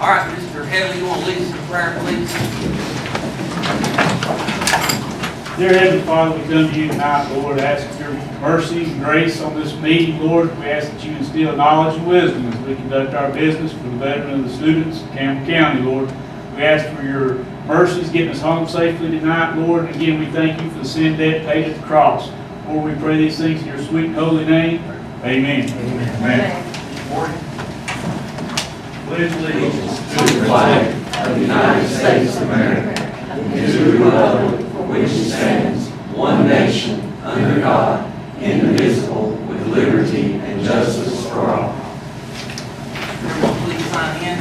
All right, Mr. Headley, you want to lead us in prayer, please? Dear Heavenly Father, we come to you tonight, Lord, asking your mercy and grace on this meeting, Lord. We ask that you instill knowledge and wisdom as we conduct our business for the betterment of the students of Campbell County, Lord. We ask for your mercies getting us home safely tonight, Lord. And again, we thank you for the sin debt paid at the cross. Lord, we pray these things in your sweet and holy name. Amen. Amen. Pledge allegiance to the flag of the United States of America, and to the republic for which it stands, one nation, under God, indivisible, with liberty and justice for all. Everyone, please sign in.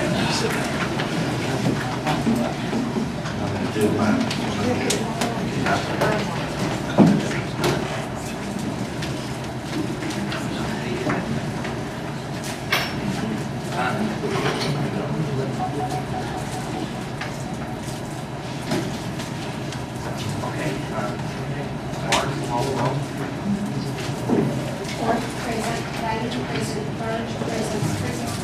Present, Lady present, Burge present,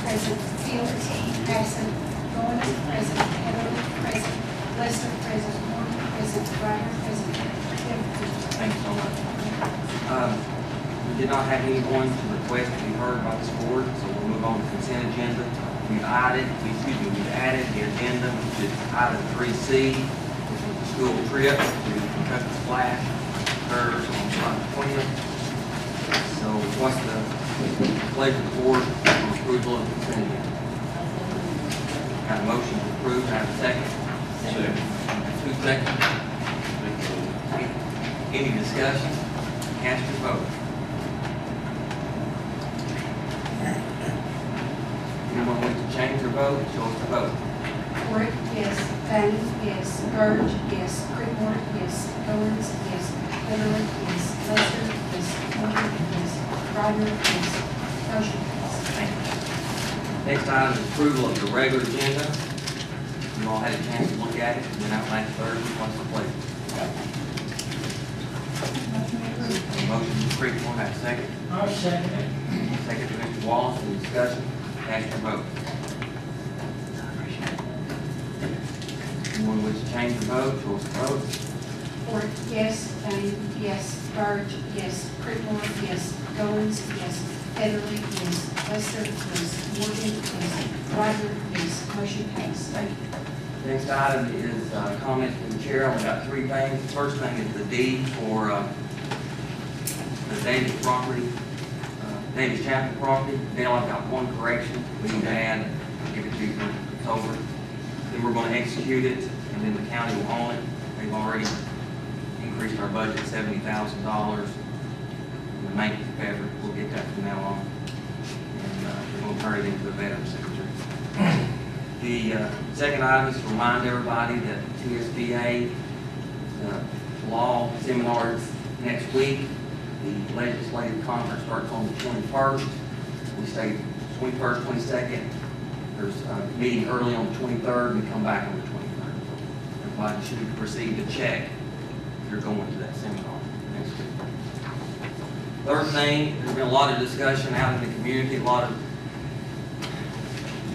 present, Fields absent, Goins present, Heatherly present, Lester present, Morgan present, Ryder present, Kevin present. Thank you so much. We did not have anyone to request to be heard by this board, so we'll move on to consent agenda. We've added the agenda, which is item 3C, which is the school trip to Kentucky Splash, occurs on July 20th. So what's the pleasure of the board on approval of the consent agenda? Got a motion to approve, have a second? Second. 2 seconds. Any discussion? Cast your vote. Anyone want to change their vote? Show us the vote. Ford, yes. Fanning, yes. Burge, yes. Creekmore, yes. Goins, yes. Heatherly, yes. Lester, yes. Morgan, yes. Ryder, yes. Motion passed. Thank you. Next item is approval of the regular agenda. You all had a chance to look at it. Went out last Thursday. What's the pleasure? Motion to Creekmore, have a second. I'll second it. Second to Mr. Wallace, any discussion? Cast your vote. Anyone wish to change their vote, show us the vote. Ford, yes. Fanning, yes. Burge, yes. Creekmore, yes. Goins, yes. Heatherly, yes. Lester, yes. Morgan, yes. Ryder, yes. Motion passed. Thank you. Next item is comments from the chair. I've got 3 things. The first thing is the deed for the Davis property, Davis Chapel property. Dale, I've got 1 correction we need to add. I'll give it to you when it's over. Then we're going to execute it, and then the county will own it. They've already increased our budget $70,000. The maintenance effort, we'll get that from now on. And we're going to turn it into the veteran's signature. The second item is to remind everybody that TSBA law seminar is next week. The legislative conference starts on the 21st. We stay 21st, 22nd. There's a meeting early on the 23rd, and we come back on the 23rd. So everybody should receive a check if you're going to that seminar next week. Third thing, there's been a lot of discussion out in the community, a lot of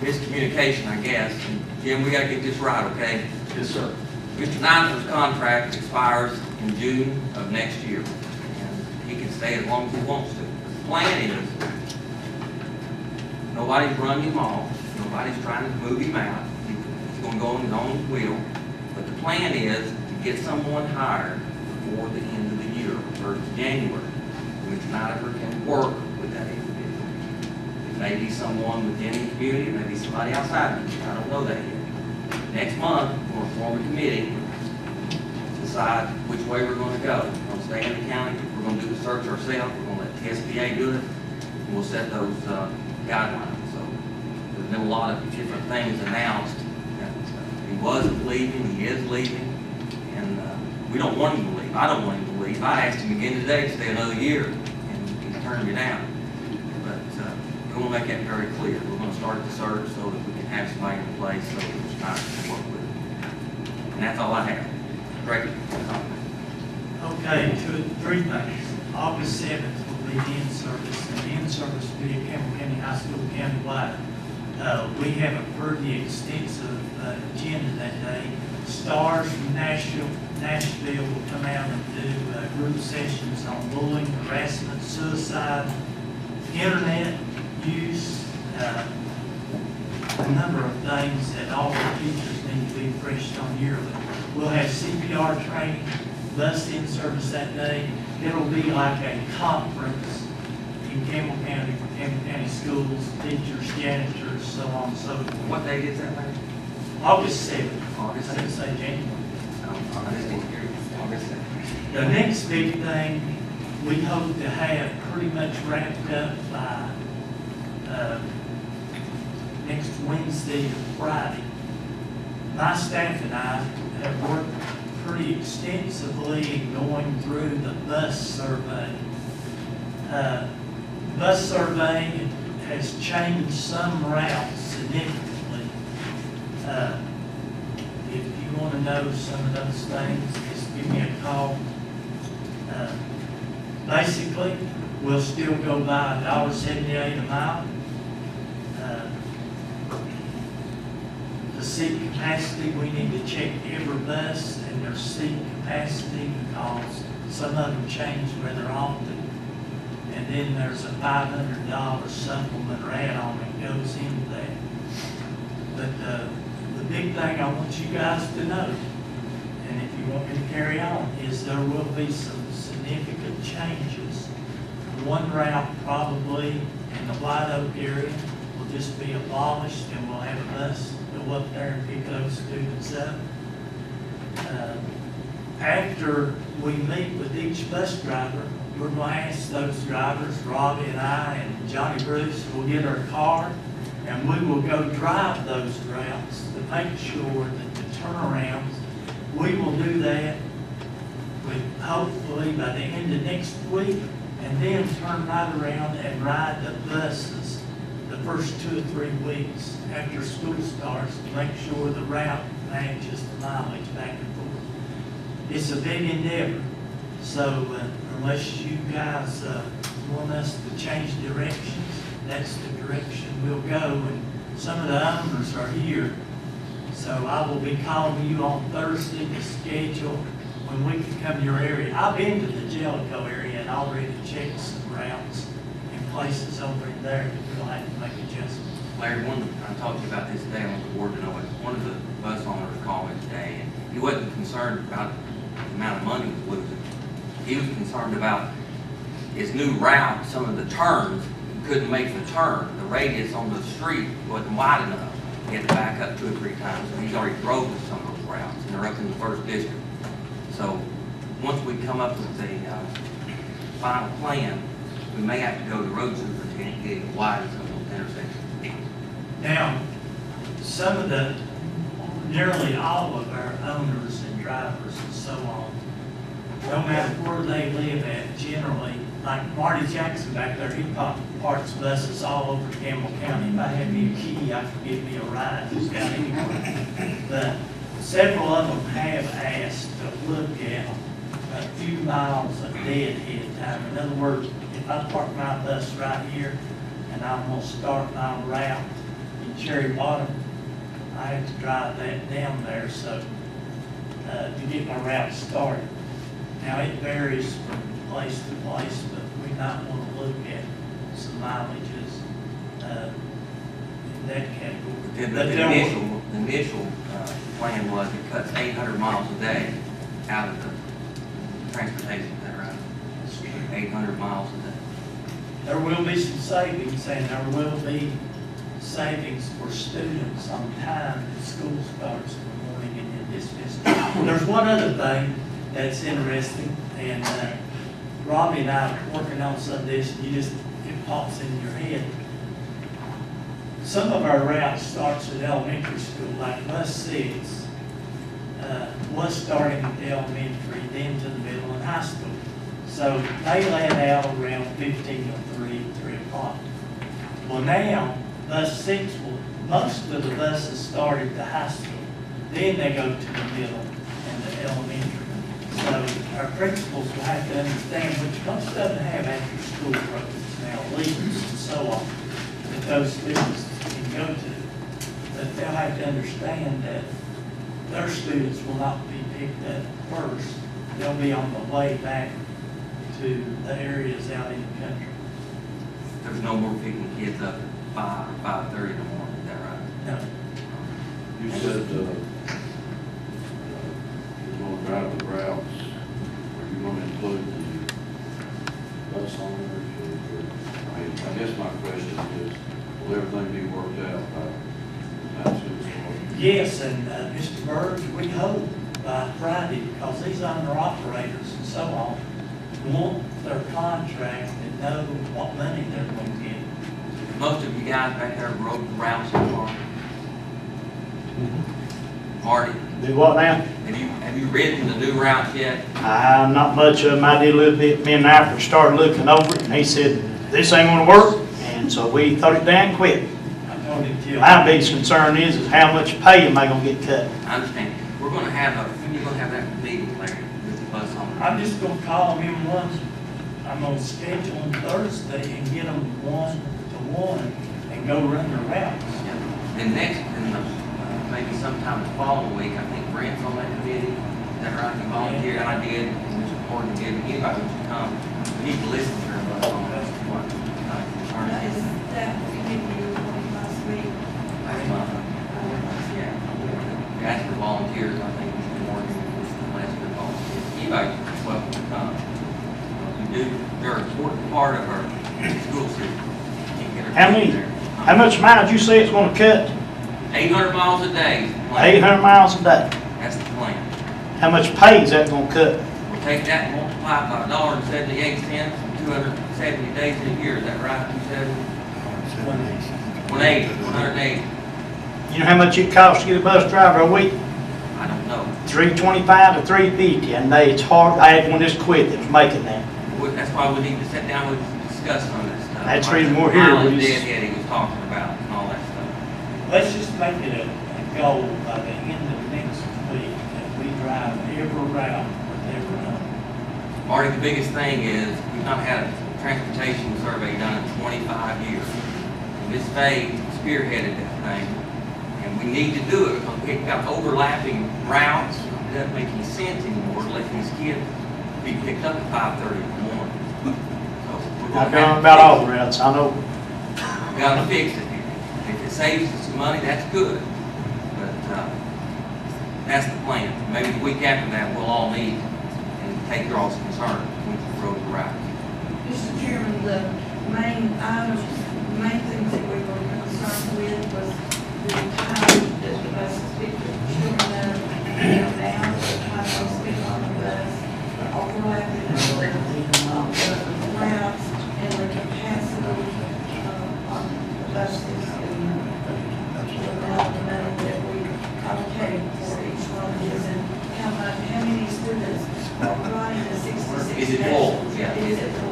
miscommunication, I guess. And Jim, we got to get this right, okay? Yes, sir. Mr. Nine's contract expires in June of next year, and he can stay as long as he wants to. The plan is, nobody's running him off, nobody's trying to move him out. He's going to go on his own wheel. But the plan is to get someone hired before the end of the year, 1st of January. Mr. Snyder can work with that individual. It may be someone within the community, it may be somebody outside the community. I don't know that yet. Next month, we're going to form a committee to decide which way we're going to go. We're going to stay in the county, we're going to do the search ourselves, we're going to let TSBA do it, and we'll set those guidelines. So there's been a lot of different things announced. He wasn't leaving, he is leaving, and we don't want him to leave. I don't want him to leave. I asked him again today to stay another year, and he's turned me down. But we want to make that very clear. We're going to start the search so that we can have somebody in place so that it's not to work with. And that's all I have. Greg? Okay, 3 things. August 7th will be the in-service, and the in-service will be at Campbell County High School countywide. We have a pretty extensive agenda that day. Stars from Nashville will come out and do group sessions on bullying, harassment, suicide, internet use, a number of things that all the teachers need to be refreshed on yearly. We'll have CPR training, bus in service that day. It'll be like a conference in Campbell County for Campbell County schools, teachers, janitors, so on and so forth. What date is that, Larry? August 7th. August I didn't say January. I just didn't hear you. August 7th. The next big thing, we hope to have pretty much wrapped up by next Wednesday or Friday. My staff and I have worked pretty extensively in going through the bus survey. Bus surveying has changed some routes significantly. If you want to know some of those things, just give me a call. Basically, we'll still go by $1.78 a mile. The seat capacity, we need to check every bus and their seat capacity because some of them change rather often. And then there's a $500 supplement or add-on that goes into that. But the big thing I want you guys to know, and if you want me to carry on, is there will be some significant changes. One route probably in the White Oak area will just be abolished and we'll have a bus go up there and pick those students up. After we meet with each bus driver, we're going to ask those drivers, Robbie and I and Johnny Bruce, will get our car and we will go drive those routes to make sure that the turnarounds, we will do that with hopefully by the end of next week and then turn right around and ride the buses the first 2 or 3 weeks after school starts to make sure the route matches the mileage back and forth. It's a big endeavor, so unless you guys want us to change directions, that's the direction we'll go. And some of the owners are here, so I will be calling you on Thursday to schedule when we can come to your area. I've been to the Jellicoe area and already checked some routes and places over in there that we'll have to make adjustments. Larry, I talked to you about this today, I want the board to know it. One of the bus owners called me today, and he wasn't concerned about the amount of money he was losing. He was concerned about his new route, some of the turns, he couldn't make the turn. The radius on the street wasn't wide enough. He had to back up 2 or 3 times, and he's already drove some of those routes, and they're up in the 1st district. So, once we come up with the final plan, we may have to go to the road superintendent and get it widen some of those intersections. Now, nearly all of our owners and drivers and so on, no matter where they live at, generally, like Marty Jackson back there, he parks buses all over Campbell County. If I had me a key, I could give me a ride who's got anywhere. But several of them have asked to look at a few miles of deadhead time. In other words, if I park my bus right here and I'm gonna start my route in Cherry Bottom, I have to drive that down there so to get my route started. Now it varies from place to place, but we might want to look at some mileages in that category. The initial plan was it cuts 800 miles a day out of the transportation, is that right? 800 miles a day. There will be some savings, and there will be savings for students on time that school starts in the morning and in dismissal. There's one other thing that's interesting, and Robbie and I are working on some of this, and it pops in your head. Some of our routes starts at elementary school, like bus 6 was starting at the elementary, then to the middle and high school. So they let out around 3 o'clock. Well, now, bus 6 most of the buses start at the high school. Then they go to the middle and the elementary. So our principals will have to understand, which most of them have after-school programs now, leaders and so on, that those students can go to. but they'll have to understand that their students will not be picked up first. They'll be on the way back to the areas out in the country. There's no more picking kids up at 5 or 5:30 in the morning, is that right? No, You said, you're gonna drive the routes, are you gonna include the bus owners? I mean, I guess my question is, will everything be worked out by the time school starts? yes, and Mr. Burge, we hope by Friday, because these owner-operators and so on want their contract and know what money they're going to get. Most of you guys back there rode the routes so far. Marty, Do what now? have you ridden the new routes yet? Not much of them. I did a little bit. Me and Alfred started looking over it, and he said, this ain't gonna work. And so we thought it down and quit. I told him to. My biggest concern is how much pay am I gonna get cut? I understand. We're gonna have when you're gonna have that meeting, Larry, with the bus owner? I'm just gonna call them once, I'm gonna schedule them Thursday and get them 1-to-1 and go run their routes. Then maybe sometime the following week, I think Brent's on that committee. Is that right? He volunteered, and I did, and Mr. Gordon did. Anybody wants to come, we need to listen to her bus owner. That's what concern is. That we did do last week. Last month. Yeah. We asked for volunteers, I think Mr. Morgan was the last good volunteer. Anybody, welcome to come. We do, they're an important part of our school system. Can't get our How kids many? there. How much mileage you say it's gonna cut? 800 miles a day. is the plan. 800 miles a day. That's the plan. How much pay is that gonna cut? We'll take that and multiply it by $1.78, 270 days in a year. Is that right? 270? 180. You know how much it costs to get a bus driver a week? I don't know. $325 to $350, and it's hard. I had one just quit that was making that. That's why we need to sit down with and discuss some of this stuff. That's the reason we're here. Mileage We just- deadhead he was talking about and all that stuff. Let's just make it a goal by the end of next week that we drive every route with every owner. Marty, the biggest thing is we've not had a transportation survey done in 25 years. And Ms. Fay spearheaded that thing. And we need to do it because we've got overlapping routes. It doesn't make any sense anymore to let these kids be picked up at 5:30 in the morning. So we're I've gonna have done to about fix all the routes, I know. We gotta fix it here. If it saves us some money, that's good. But, that's the plan. Maybe the week after that, we'll all meet and take your all's concerns with the road route. Mr. Chairman, the main items, the main things that we were concerned with was the time that the buses pick the children up, down, the time they spend on the bus, the overlapping of the routes, and the capacity on the buses, and the amount of money that we allocate for each one of these, and how many students are riding the 66. Is it full? Yeah. Is it full?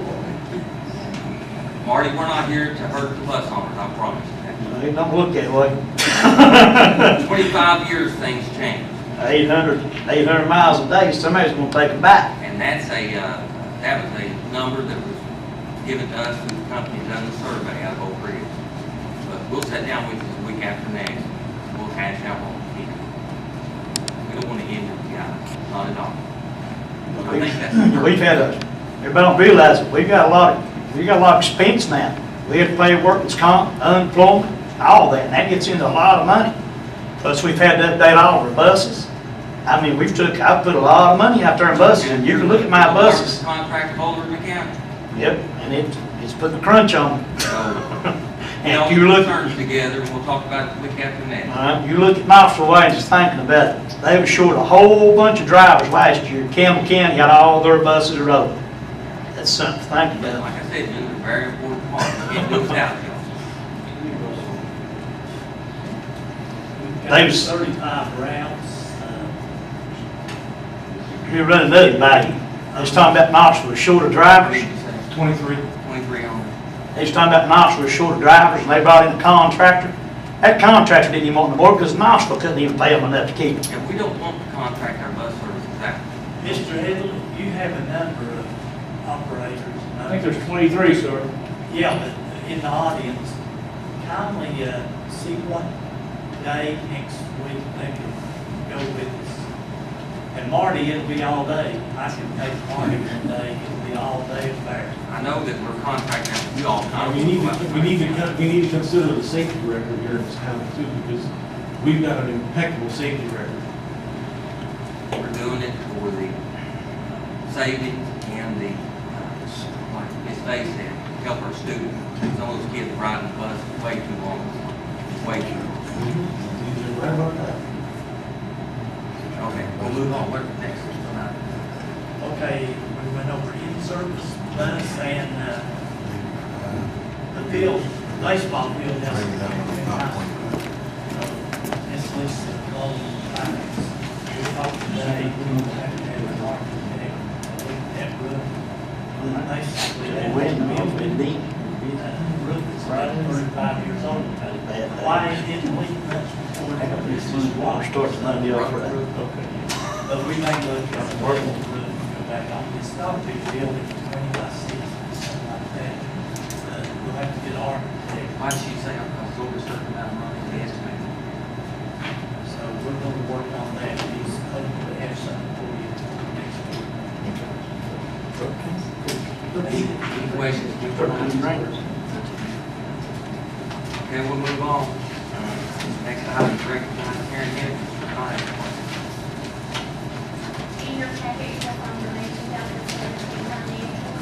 Marty, we're not here to hurt the bus owners, I promise you that. It don't look that way. 25 years, things change. 800 miles a day, somebody's gonna take a bite. And that's that was a number that was given to us through the company that done the survey out of Oak Ridge. But we'll sit down with you the week after next. We'll hash out what we can. We don't want to injure the guys, not at all. I think that's the We've had everybody don't realize it, we got a lot of expense now. We have to pay workers' comp, unemployment, all that, and that gets into a lot of money. Plus, we've had to update all of our buses. I mean, I've put a lot of money out there in buses, and you can look at my buses. Contract holder in the county. Yep, and it's putting a crunch on them. So, And all if you the look, concerns together, and we'll talk about it the week after next. you look at Knoxville Way and just thinking about it. They were short a whole bunch of drivers last year. Campbell County got all their buses rolling. That's something to think But about. like I said, it's a very important part. You can't do it without it. We've They got was- 35 routes. You're running nothing by you. They was talking about Knoxville was short of drivers. 23. 23 on it. They was talking about Knoxville was short of drivers, and they brought in a contractor. That contractor didn't even want the board because Knoxville couldn't even pay them enough to keep it. Yeah, we don't want to contract our bus services out. Mr. Headley, you have a number of operators. I think there's 23, sir. Yeah, but in the audience, kindly see what day, next week, they can go with us. And Marty, it'll be all day. I can take Marty one day, it'll be all day affair. I know that we're contracting out with you all. We need to consider the safety record here in this county too, because we've got an impeccable safety record. We're doing it for the savings and the, like Ms. Day said, help our students. Some of those kids riding the bus way too long, way too long. You're right about that. Okay, we'll move on. What's next? Okay, we went over in-service bus and, the field, baseball field has to be Miss Lisa Golden Finance. We talked today, we will have to have an architect, that roof. Basically, that roof is right 35 years old. Why didn't we, that's before that, this is why. Starts Monday off for that. Okay. But we may look at the roof and go back on. It's not a big building, 20 by 60, something like that. We'll have to get an architect. Why did she say I'm over a certain amount of money to estimate? So we're going to work on that. He's hoping to have something for you next week. Any questions? Okay, we'll move on. Next item, recognize Karen Hennessy. In your packet, you have on the 2017 financials.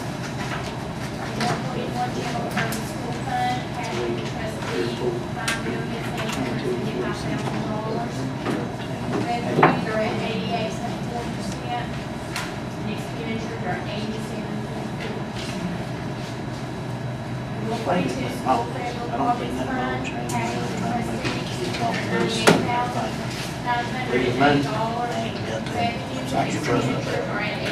141 general fund school fund, cash and trustee, $5,755,000. Revenues are at 88.4%, and expenditures are 87.4%. 142 school federal province fund, cash and trustee, $498,908. Revenues and expenditures are at 83%.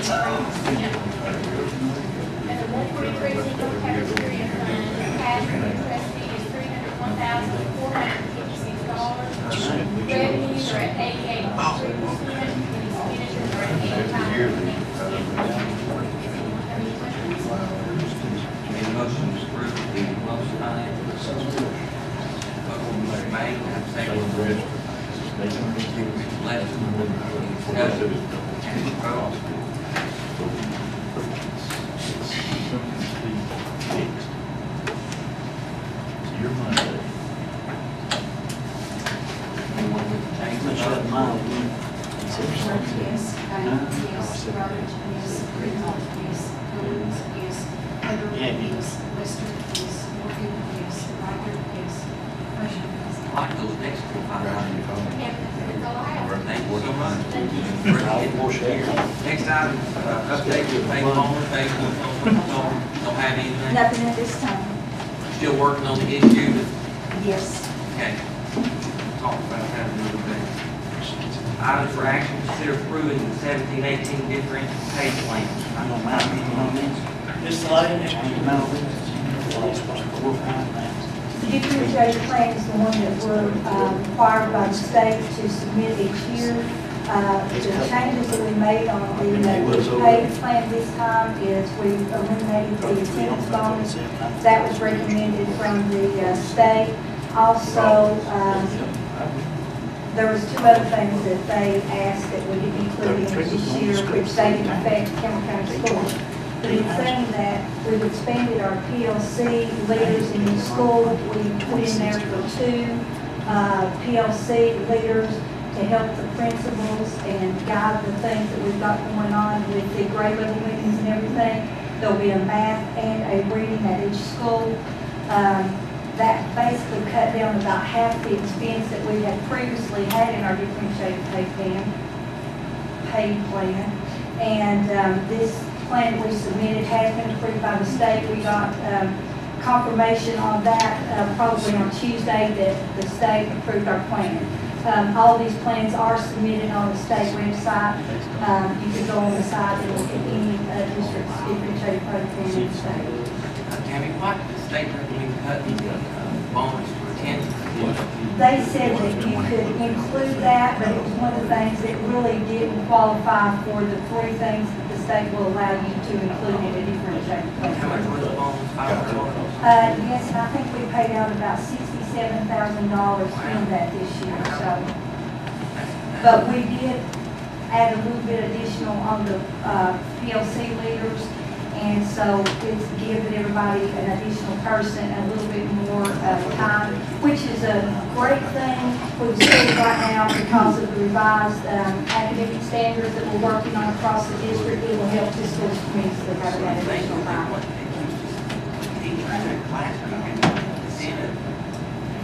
And the 143 single cafeteria fund, cash and trustee is $301,456. Revenues are at 88.3%, and expenditures are at 85.8%. Need a motion to approve the most financial. Motion made, and second. Left. Discussion. And vote. Your money. Anyone with the change of vote? Yes, Diane, yes, Robert, yes, Greenwald, yes, Owens, yes, Heather, yes, Lester, yes, Morgan, yes, Ryder, yes, Marshall, yes. I like those next 4 or 5 items. Yeah, that's all I have. Thank you so much. Thank you. Next item, update with Faith Palmer. Faith, don't have anything? Nothing at this time. Still working on the issue that, Yes. okay. Talk about that a little bit. Items for action, consider approving the 17-18 different pay plan. Ms. Slade? The differentiated plan is the one that we're required by the state to submit each year. The changes that we made on the pay plan this time is we eliminated the attendance bonus. That was recommended from the state. Also, there was 2 other things that they asked that we didn't include in this year, which they didn't affect Campbell County Schools. But in saying that, we've expanded our PLC leaders in the school. We put in there for 2 PLC leaders to help the principals and guide the things that we've got going on with the grade level meetings and everything. There'll be a math and a reading at each school. That basically cut down about half the expense that we had previously had in our differentiated pay plan. And this plan we submitted has been approved by the state. We got confirmation on that probably on Tuesday that the state approved our plan. All of these plans are submitted on the state website. You can go on the site and look at any district's differentiated pay plan in the state. Tammy, why did the state recommend cutting the bonus for attendance? They said that you could include that, but it was one of the things that really didn't qualify for the 3 things that the state will allow you to include in a differentiated pay How much plan. was the bonus? $500? Yes, and I think we paid out about 67 $67,000 in that this year, so. But we did add a little bit additional on the PLC leaders, and so it's giving everybody an additional person a little bit more time, which is a great thing for the schools right now because of the revised academic standards that we're working on across the district. It will help the schools tremendously having that additional time.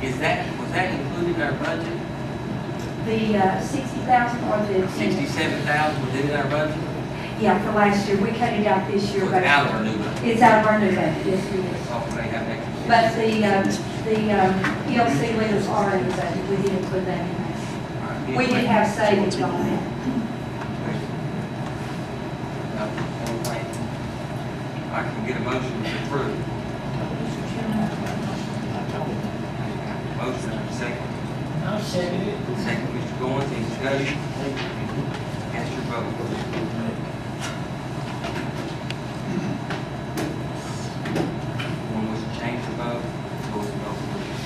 Was that included in our budget? The 60,000 or the? 67,000 was in our budget? Yeah, for last year. We cut it out this year. Was it out of our new budget? It's out of our new budget, yes, it is. Oh, they have extra. But the PLC leaders are in the budget. We did include that in there. All right, We did have savings on that. I can get a motion to approve. Motion, second. I'll second it. Second, Mr. Goins, any discussion? Cast your vote. One was to change the vote, vote the vote, please.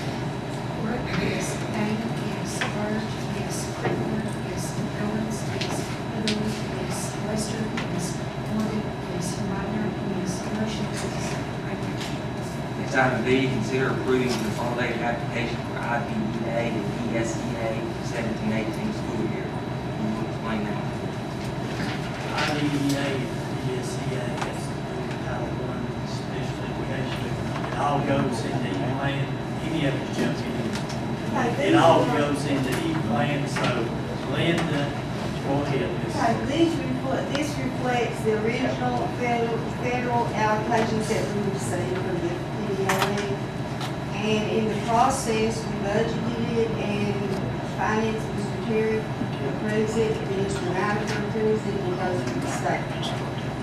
Ford, yes. Dana, yes. Bird, yes. Crickmore, yes. Owens, yes. Heatherly, yes. Lester, yes. Morgan, yes. Ryder, yes. Motion passes. Thank you. Next item B, consider approving the consolidated application for IDEA and ESEA 17-18 school year. Can you explain that? IDEA and ESEA, that's the Title I special education. It all goes into E-Plan, any of it jumps in. It all goes into E-Plan, so Linda, go ahead, Ms. This reflects the original federal allocations that we received from the PDA. And in the process, we budgeted it and finance, Mr. Terry approves it, and Mr. Ryder approves it, and it goes to the state.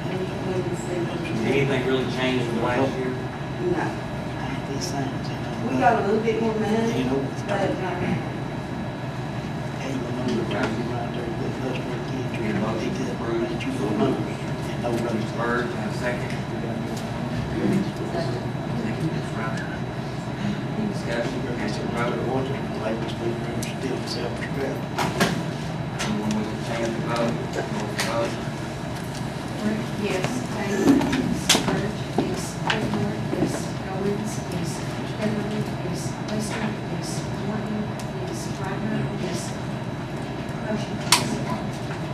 And we can see. Did anything really change from last year? No. We got a little bit more money, but, Need a motion to approve. Mr. Byrd, have a second. Second, Ms. Ryder. Any discussion? Cast your vote. Anyone wish to change the vote? Vote the vote. Ford, yes. Dana, yes. Bird, yes. Crickmore, yes. Owens, yes. Heatherly, yes. Lester, yes. Morgan, yes. Ryder, yes. Motion passes.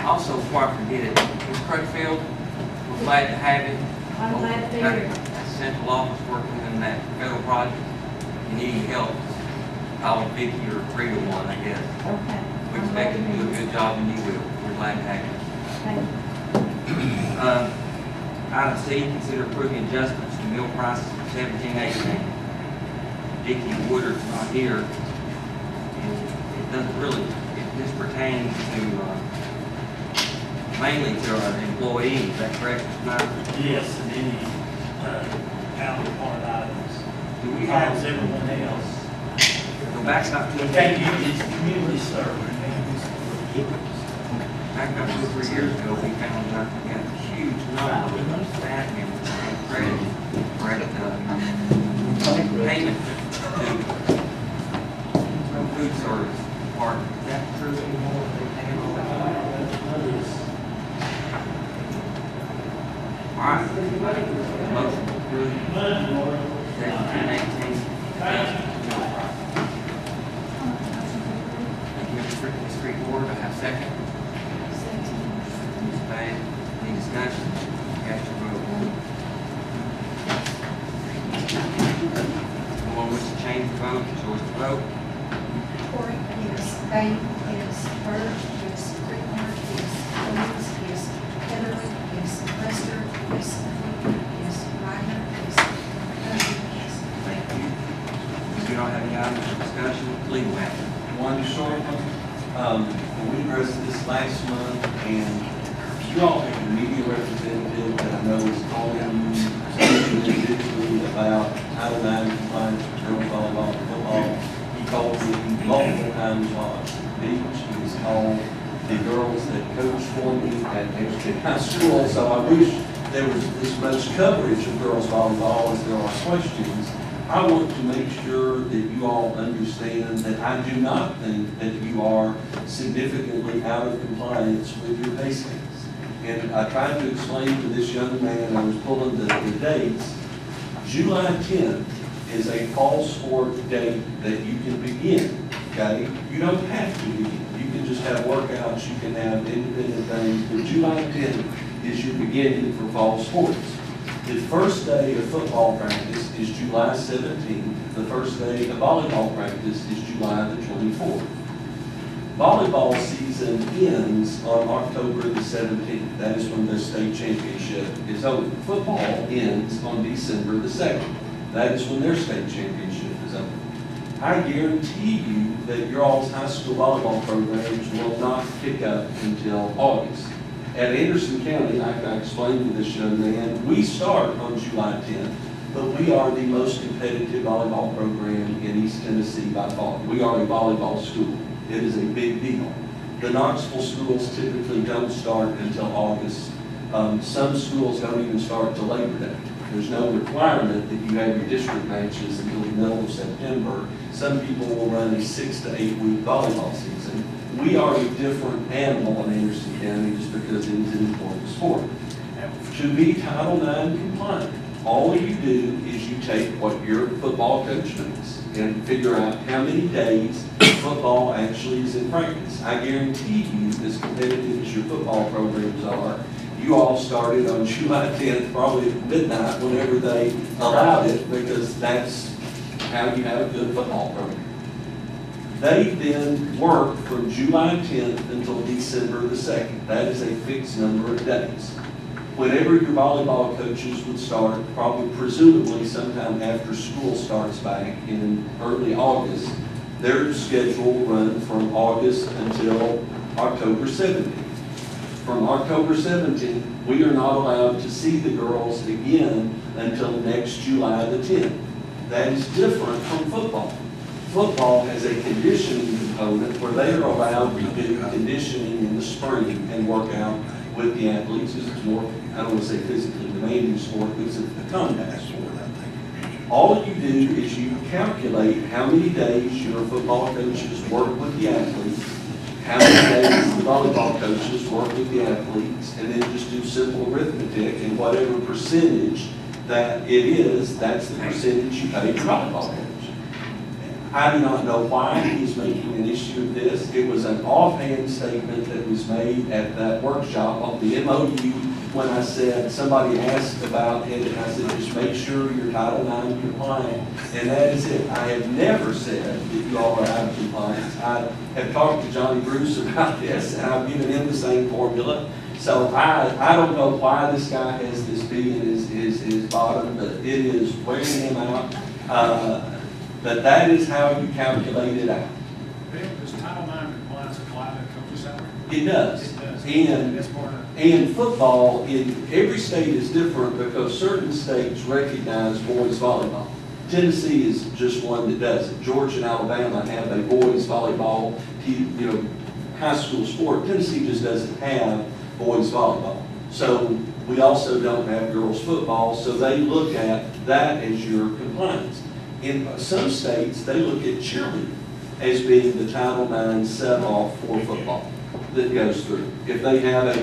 Also, before I forget it, Ms. Crutchfield, we're glad to have you. I'm glad to be here. At the central office working in that federal project. If you need any help, call Vicki or 301, I guess. Okay. We expect you to do a good job and you will. We're glad to have you. Thank you. Item C, consider approving adjustments to meal prices for 17-18. Vicki Woodard's not here. And it doesn't really, this pertains to, mainly to our employees, is that correct, Mr. Snyder? Yes, and any counterpart items. Do we As have, everyone else. go back up We to, can't use this community service. back up 2 or 3 years ago, we found out we got a huge number of staff members on credit payment to food service department. Is that true anymore? They pay all that? All right, motion approved. 17-18. Thank you, Mr. Ward. I have a second. Ms. Bad, any discussion? Cast your vote. Anyone wish to change the vote, it's yours to vote. Ford, yes. Dana, yes. Bird, yes. Crickmore, yes. Owens, yes. Heatherly, yes. Lester, yes. Morgan, yes. Ryder, yes. Motion passes. Thank you. If you don't have any items for discussion, legal matter. One short one, we addressed this last month, and you all have a media representative that I know is calling you individually about Title IX compliance for girls volleyball and football. He called me multiple times while at the beach. He has called the girls that coach for me at Edgewood High School, so I wish there was as much coverage of girls volleyball as there are questions. I want to make sure that you all understand that I do not think that you are significantly out of compliance with your pay scales. And I tried to explain to this young man, I was pulling the dates, July 10th is a fall sport date that you can begin, okay? You don't have to begin. You can just have workouts, you can have independent things, but July 10th is your beginning for fall sports. The first day of football practice is July 17th. The first day of volleyball practice is July the 24th. Volleyball season ends on October the 17th. That is when the state championship is over. Football ends on December the 2nd. That is when their state championship is over. I guarantee you that your all's high school volleyball programs will not pick up until August. At Anderson County, like I explained to this young man, we start on July 10th, but we are the most competitive volleyball program in East Tennessee by far. We are a volleyball school. It is a big deal. The Knoxville schools typically don't start until August. Some schools don't even start till Labor Day. There's no requirement that you have your district matches until the middle of September. Some people will run a 6 to 8 week volleyball season. We are a different animal in Anderson County just because it is an important sport. To be Title IX compliant, all you do is you take what your football coach knows and figure out how many days football actually is in practice. I guarantee you, as competitive as your football programs are, you all started on July 10th, probably at midnight, whenever they allowed it, because that's how you have a good football program. They then work from July 10th until December the 2nd. That is a fixed number of days. Whenever your volleyball coaches would start, probably presumably sometime after school starts back in early August, their schedule will run from August until October 17th. From October 17th, we are not allowed to see the girls again until next July the 10th. That is different from football. Football has a conditioning component where they are allowed to do conditioning in the spring and work out with the athletes, because it's more, I don't want to say physically demanding sport, because it's a contact sport. All you do is you calculate how many days your football coaches work with the athletes, how many days the volleyball coaches work with the athletes, and then just do simple arithmetic, and whatever percentage that it is, that's the percentage you pay your volleyball coach. I do not know why he's making an issue of this. It was an offhand statement that was made at that workshop on the MOU when I said, somebody asked about it, and I said, just make sure you're Title IX compliant, and that is it. I have never said that you all are out of compliance. I have talked to Johnny Bruce about this, and I've given him the same formula. So I don't know why this guy has this B in his bottom, but it is wearing him out. But that is how you calculate it out. Bill, does Title IX compliance apply to coach's salary? It does. It does. And, That's part of it. and football, in every state is different because certain states recognize boys volleyball. Tennessee is just one that does it. Georgia and Alabama have a boys volleyball, high school sport. Tennessee just doesn't have boys volleyball. So we also don't have girls football, so they look at that as your compliance. In some states, they look at cheerleading as being the Title IX set-off for football that goes through. If they have a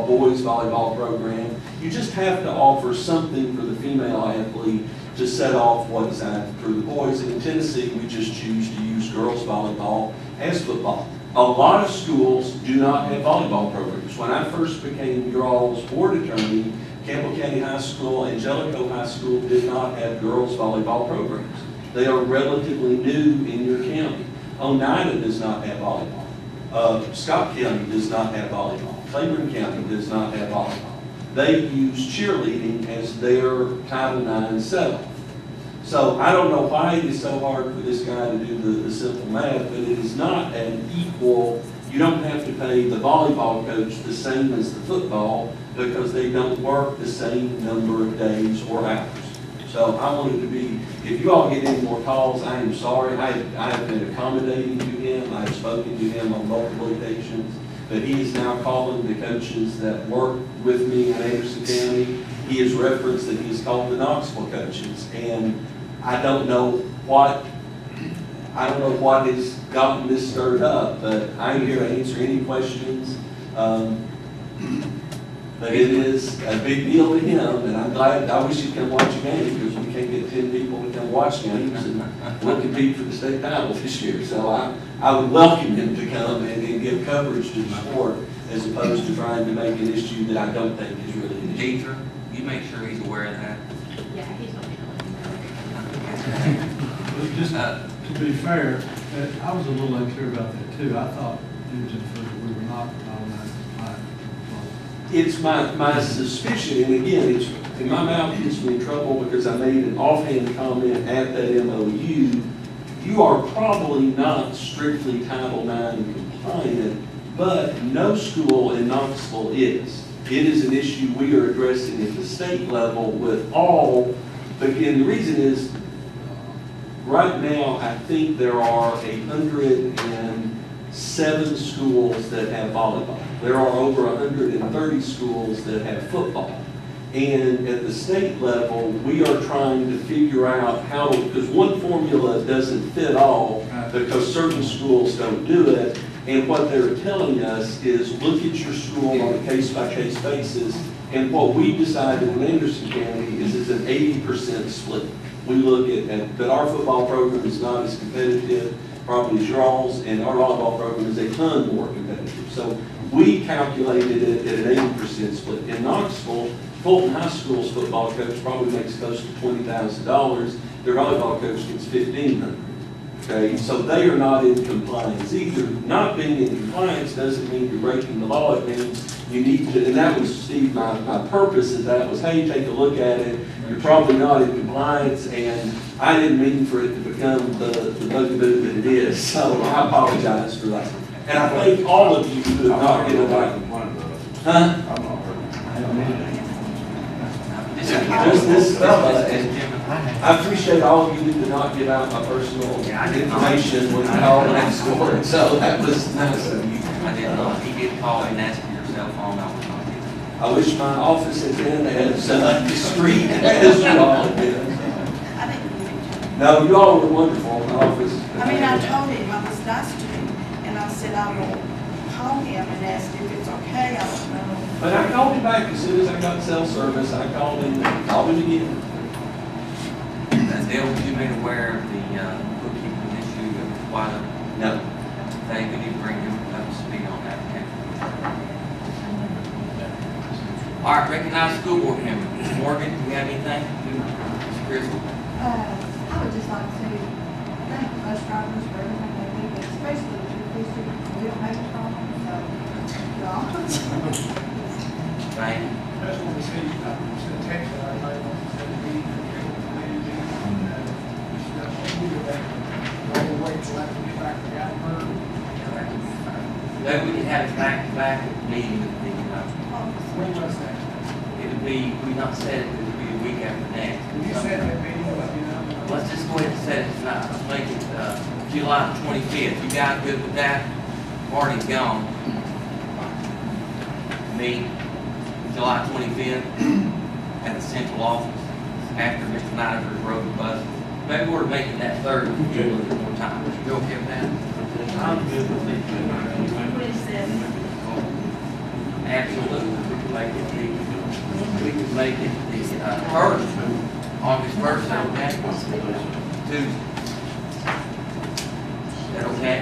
boys volleyball program, you just have to offer something for the female athlete to set off what is out for the boys. And in Tennessee, we just choose to use girls volleyball as football. A lot of schools do not have volleyball programs. When I first became your all's board attorney, Campbell County High School and Jellicoe High School did not have girls volleyball programs. They are relatively new in your county. Oneida does not have volleyball. Scott County does not have volleyball. Claiborne County does not have volleyball. They use cheerleading as their Title IX setup. So I don't know why it is so hard for this guy to do the simple math, but it is not an equal. You don't have to pay the volleyball coach the same as the football because they don't work the same number of days or hours. So I wanted to be, if you all get any more calls, I am sorry. I have been accommodating to him. I have spoken to him on multiple occasions, but he is now calling the coaches that work with me in Anderson County. He has referenced that he's called the Knoxville coaches. And I don't know what has gotten this stirred up, but I'm here to answer any questions. But it is a big deal to him, and I'm glad, I wish he'd come watch a game, because we can't get 10 people to come watch games, and we'll compete for the state title this year. So I would welcome him to come and give coverage to the sport, as opposed to trying to make an issue that I don't think is really an issue. Deidre, you make sure he's aware of that. Yeah, he's gonna be Just to be fair, I was a little unclear about that too. I thought Newton said that we were not automatically compliant. It's my suspicion, and again, it's, in my mouth gets me in trouble because I made an offhand comment at that MOU. You are probably not strictly Title IX compliant, but no school in Knoxville is. It is an issue we are addressing at the state level with all, but again, the reason is, right now, I think there are 107 schools that have volleyball. There are over 130 schools that have football. And at the state level, we are trying to figure out how, because one formula doesn't fit all, because certain schools don't do it. And what they're telling us is, look at your school on a case-by-case basis. And what we decided in Anderson County is it's an 80% split. We look at, but our football program is not as competitive probably as y'all's, and our volleyball program is a ton more competitive. So we calculated it at an 80% split. In Knoxville, Fulton High School's football coach probably makes close to $20,000. Their volleyball coach gets $1,500. Okay, so they are not in compliance either. Not being in compliance doesn't mean you're breaking the law. It means you need to, and that was, Steve, my purpose of that was, hey, take a look at it. You're probably not in compliance, and I didn't mean for it to become the bugaboo that it is. So I apologize for that. And I think all of you who have not given back. Huh? Just this fella, and I appreciate all of you who did not give out my personal information when I called next door. So that was nice of you. I did not. He did call and ask for your cell phone. I was not getting it. I wish my office had been as discreet as you all have been. I didn't give it to him. No, you all were wonderful in the office. I mean, I told him, I was nice to him, and I said I will call him and ask if it's okay, I don't know. But I called him back as soon as I got cell service. I called him again. Dale, was you made aware of the bookkeeping issue of why No. they could even bring him up to speed on that? Okay. All right, recognize school board member. Ms. Morgan, do you have anything? Ms. Crystal? I would just like to thank the bus drivers for everything they do, but especially the police who we don't have a problem, so, y'all. Thank you. That's what we see, sent a text that I made, said we, Maybe we can have it back-to-back meeting with the, When was that? it would be, we not set it, it would be a week after next. When you said that meeting, let me know. Let's just go ahead and set it tonight. Let's make it, July 25th. You guys good with that? Marty's gone. Meet July 25th at the central office after Mr. Nider's rode the bus. Maybe we're making that third, we'll get a little bit more time. Would you be okay with that? I'm good with it. 27. Absolutely. We can make it the first, August 1st, is that okay? Tuesday. Is that okay?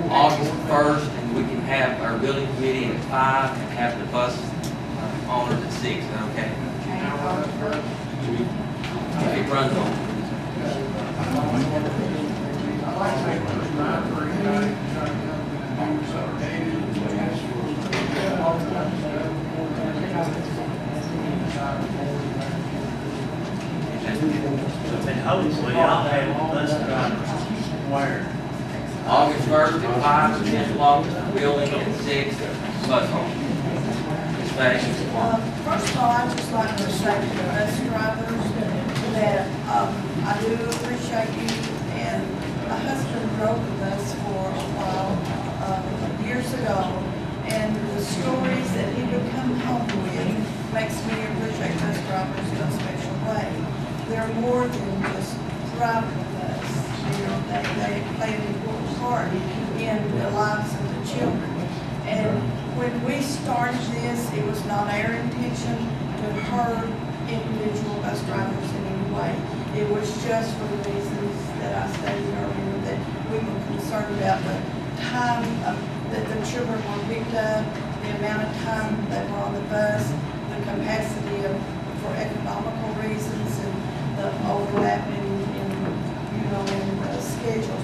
August 1st, and we can have our building committee at 5 and have the bus owners at 6. Is that okay? It runs on. And hopefully I'll have bus drivers where August 1st at 5, central office, building at 6, bus owners. Ms. Betty? First of all, I'd just like to say to the bus drivers that I do appreciate you, and my husband drove with us for a while, years ago, and the stories that he would come home with makes me appreciate bus drivers in a special way. they're more than just driving the bus. You know, they play an important part in the lives of the children. And when we started this, it was not our intention to hurt individual bus drivers in any way. It was just for the reasons that I stated earlier, that we were concerned about the time that the children were picked up, the amount of time they were on the bus, the capacity for economical reasons, and the overlap in the schedule.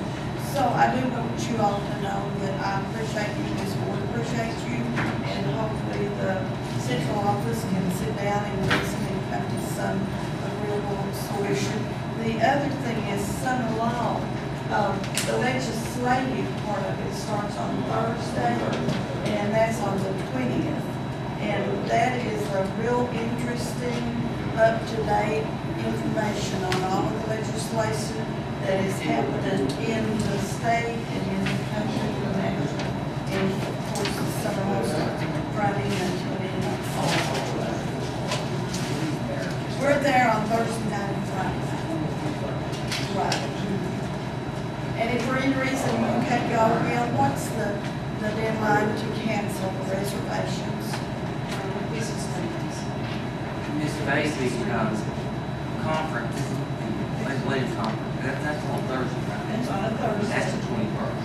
So I do want you all to know that I appreciate you, this board appreciates you, and hopefully the central office can sit down and listen and come to some agreeable solution. The other thing is summer law. The legislative part of it starts on Thursday, and that's on the 20th. And that is a real interesting, up-to-date information on all of the legislation that is happening in the state and in the country for national. And of course, the summer law starts Friday until the end of fall. We're there on Thursday night and Friday night. Right. And if for any reason you can't go, Bill, what's the deadline to cancel the reservations? It's basic, conference, legislative conference, that's on Thursday, right? It's on a Thursday. That's the 21st.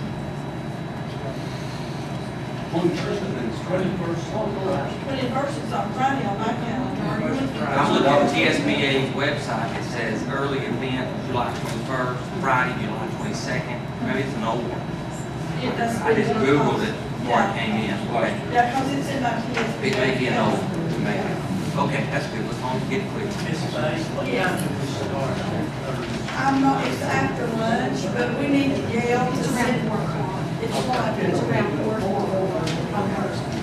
21st is on Friday on my calendar. Are you looking? I'm looking at the TSBA's website, it says early event, July 21st, Friday, July 22nd, maybe it's an old one. It does. I just Googled it before I came in. Okay. Yeah, because it's in my TSBA. It may be an old, maybe. Okay, that's good, let's all get it clear. Ms. Bates, what time do we start on Thursday? I'm not, it's after lunch, but we need to yell to sit. It's what? It's around 4 on Thursday.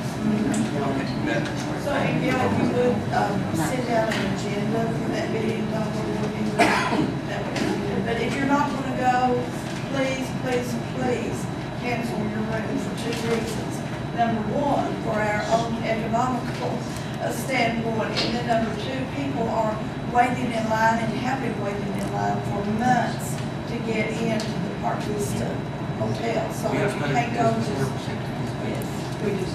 Okay, better. So, and Gail, if you would, send out an agenda for that meeting, don't go looking, that would be good. But if you're not gonna go, please, please, please cancel your room for 2 reasons. Number one, for our own economical standpoint, and then number 2, people are waiting in line and have been waiting in line for months to get into the Park Vista Hotel. So We if have you can't go, 100% just, participation. yes, we just.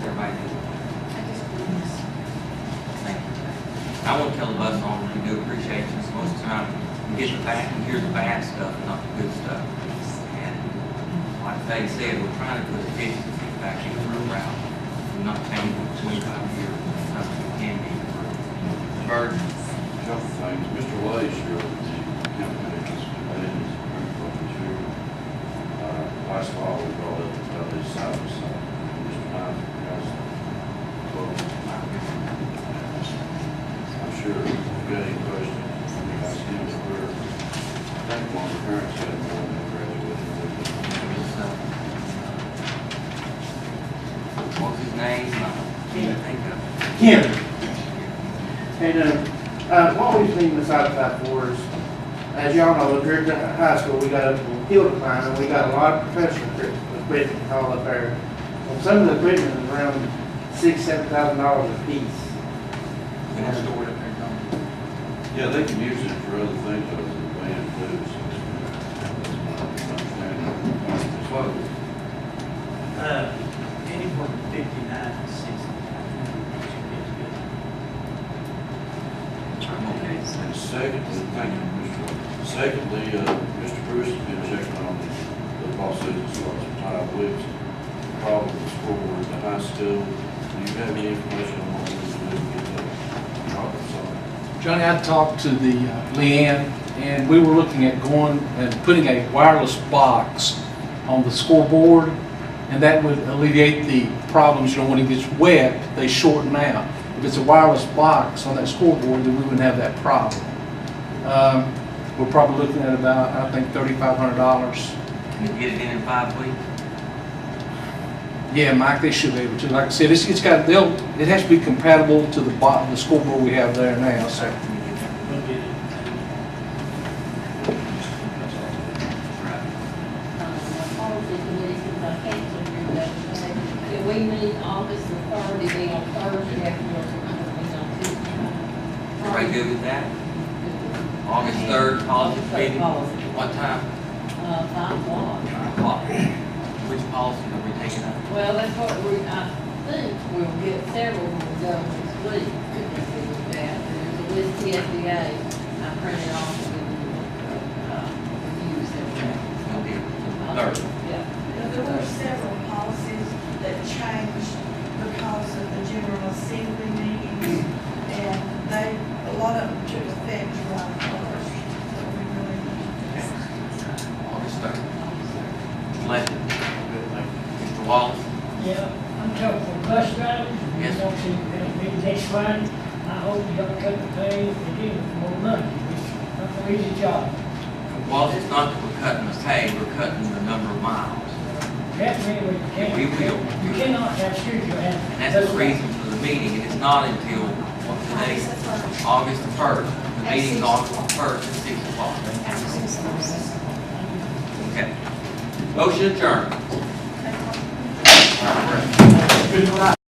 Everybody do. Thank you. I want to tell the bus owners we do appreciate you. Most of the time, we get the back and hear the bad stuff, not the good stuff. And like Faye said, we're trying to put efficiency back into the route. We're not changing 25 years, something can be improved. Bird, Couple things. Mr. Lazier, the county manager's committee, last fall, we brought up about this side by side. Mr. Knight, guys, I'm sure if you've got any questions, you guys can, I think one of the parents had more than graduated. what's his name? I can't think of it. Ken. And, what we've seen besides that for is, as y'all know, up here at the high school, we got a hill climb, and we got a lot of professional equipment all up there. And some of the equipment is around $6,000–7,000 a piece. Can I store it up there, John? Yeah, they can use it for other things other than band too, so that's my understanding. It's what, Anywhere from 59 to 60. Okay. and secondly, thank you, Mr. White. Secondly, Mr. Bruce has been checking on the lawsuit as far as Todd Wicks, the problem with the scoreboard at the high school. Do you have any information on what we can do to get that problem solved? Johnny, I talked to the Leanne, and we were looking at going and putting a wireless box on the scoreboard, and that would alleviate the problems. You know, when it gets wet, they shorten out. If it's a wireless box on that scoreboard, then we wouldn't have that problem. We're probably looking at about, I think, $3,500. Can you get it in 5 weeks? Yeah, Mike, they should be able to. Like I said, it has to be compatible to the scoreboard we have there now. So. We'll get it. Policy committee, since I canceled your meeting, can we meet August the 3rd, it'll be on Thursday after your meeting on Tuesday? Everybody good with that? August 3rd, policy August 3rd meeting. policy. What time? 5 o'clock. 5 o'clock. Which policy are we taking up? Well, that's what I think we'll get several more done this week. There's a list TSBA, I printed off and reviews everything. Okay, 3rd. Yeah. There were several policies that changed because of the General Assembly meetings, and a lot of them took effect July 1st. So we really August 3rd. Leslie? Mr. Wallace? Yeah, I'm talking for bus drivers. Yes. You don't see, maybe next Friday, I hope you don't cut the pay again for more money. It's not an easy job. Wallace, it's not that we're cutting the pay, we're cutting the number of miles. That's really what you can't. We will. You cannot have street you have. And that's the reason for the meeting, and it's not until, what, today? August the 1st. The meeting's August the 1st at 6 o'clock. Okay. Motion adjourned. Good night.